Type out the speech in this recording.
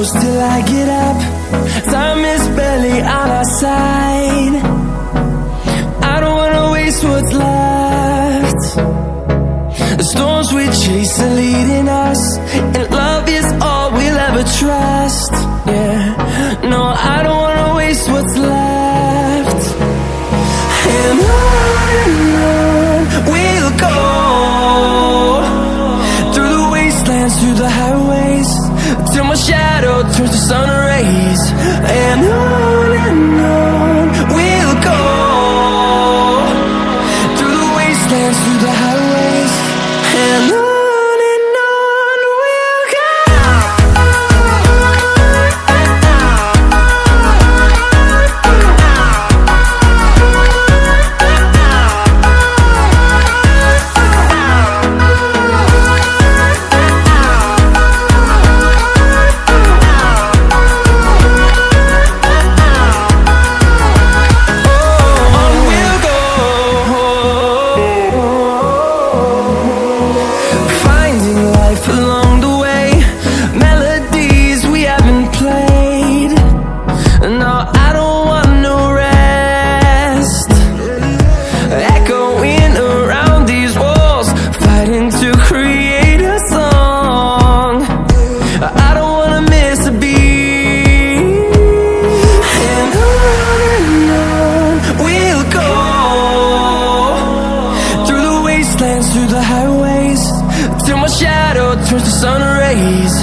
push till I get up. Time is barely on our side. I don't wanna waste what's left. The storms we chase are leading us, and love is all we'll ever trust. Yeah, no, I don't wanna waste what's left. And on we'll go, through the wastelands, through the highways, till my shadow turns to sun rays. And on we'll go, through the wastelands, through the highways, and on we'll go. Along the way, melodies we haven't played. No, I don't want no rest. Echoing around these walls, fighting to create a song. I don't wanna miss a beat. And on we'll go, through the wastelands, through the highways, till my shadow turns to sun rays.